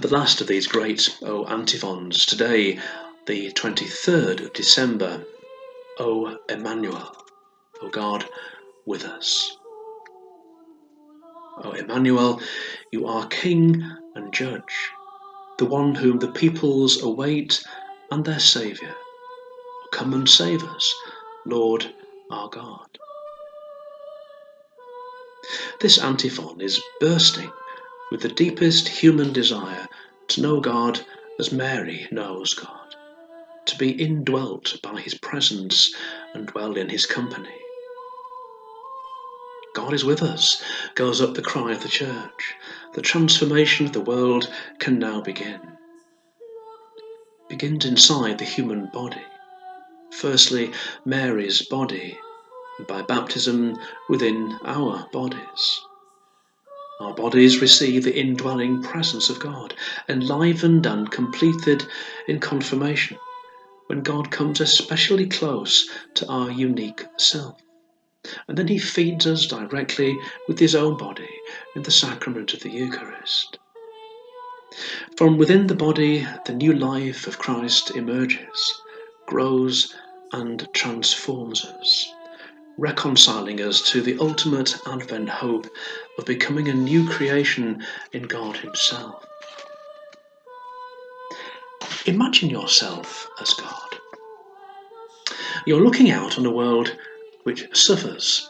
The last of these great O antiphons, today, the 23rd of December, O Emmanuel, O God with us. O Emmanuel, you are King and Judge, the one whom the peoples await and their Saviour. Come and save us, Lord our God. This antiphon is bursting with the deepest human desire to know God as Mary knows God, to be indwelt by his presence and dwell in his company. God is with us, goes up the cry of the church. The transformation of the world can now begin. Begins inside the human body. Firstly, Mary's body, and by baptism within our bodies. Our bodies receive the indwelling presence of God, enlivened and completed in confirmation, when God comes especially close to our unique self. And then he feeds us directly with his own body in the sacrament of the Eucharist. From within the body, the new life of Christ emerges, grows and transforms us, reconciling us to the ultimate Advent hope of becoming a new creation in God himself. Imagine yourself as God. You're looking out on a world which suffers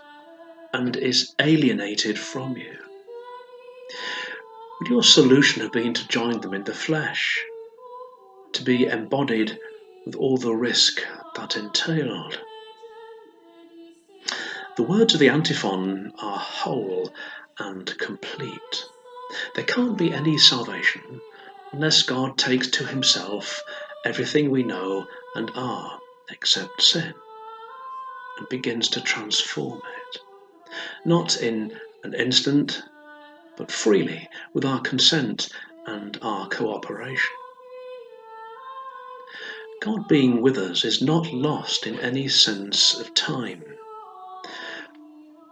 and is alienated from you. Would your solution have been to join them in the flesh, to be embodied with all the risk that entailed? The words of the antiphon are whole and complete. There can't be any salvation unless God takes to himself everything we know and are except sin, and begins to transform it, not in an instant, but freely with our consent and our cooperation. God being with us is not lost in any sense of time,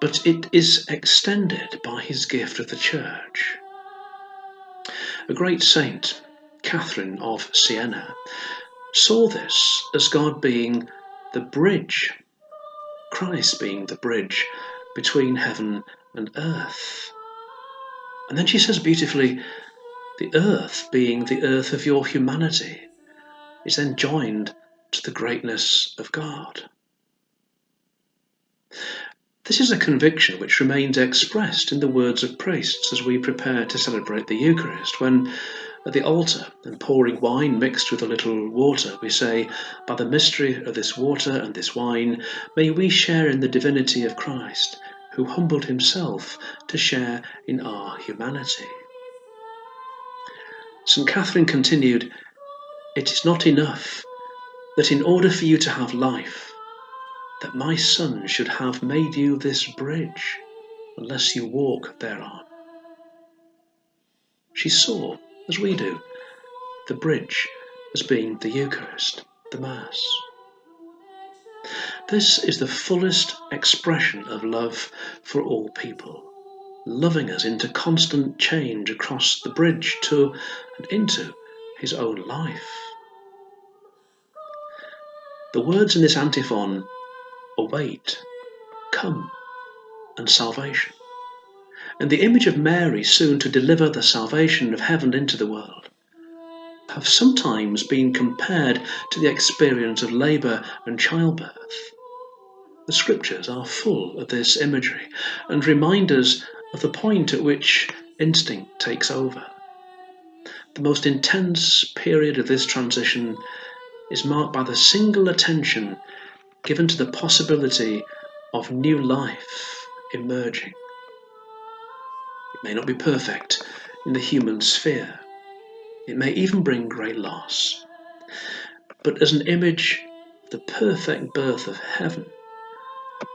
but it is extended by his gift of the Church. A great saint, Catherine of Siena, saw this as God being the bridge, Christ being the bridge between heaven and earth. And then she says beautifully, the earth being the earth of your humanity is then joined to the greatness of God. This is a conviction which remains expressed in the words of priests as we prepare to celebrate the Eucharist, when at the altar and pouring wine mixed with a little water, we say, by the mystery of this water and this wine, may we share in the divinity of Christ, who humbled himself to share in our humanity. St. Catherine continued, it is not enough that in order for you to have life, that my Son should have made you this bridge, unless you walk thereon. She saw, as we do, the bridge as being the Eucharist, the Mass. This is the fullest expression of love for all people, loving us into constant change across the bridge to and into his own life. The words in this antiphon, await, come, and salvation, and the image of Mary soon to deliver the salvation of heaven into the world, have sometimes been compared to the experience of labour and childbirth. The scriptures are full of this imagery and remind us of the point at which instinct takes over. The most intense period of this transition is marked by the single attention given to the possibility of new life emerging. It may not be perfect in the human sphere. It may even bring great loss. But as an image of the perfect birth of heaven,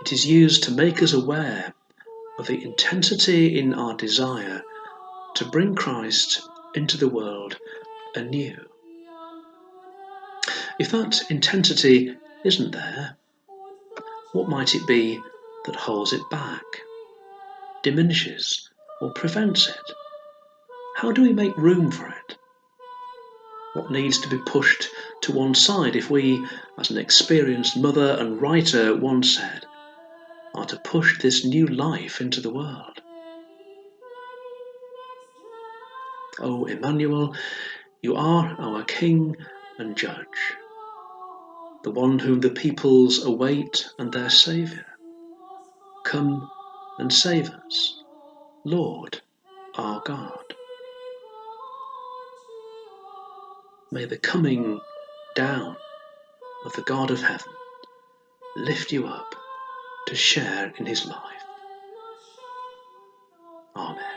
it is used to make us aware of the intensity in our desire to bring Christ into the world anew. If that intensity isn't there, what might it be that holds it back, diminishes, or prevents it? How do we make room for it? what needs to be pushed to one side if we, as an experienced mother and writer once said, are to push this new life into the world. O Emmanuel, you are our King and Judge, the one whom the peoples await and their Saviour. Come and save us, Lord our God. May the coming down of the God of heaven lift you up to share in his life. Amen.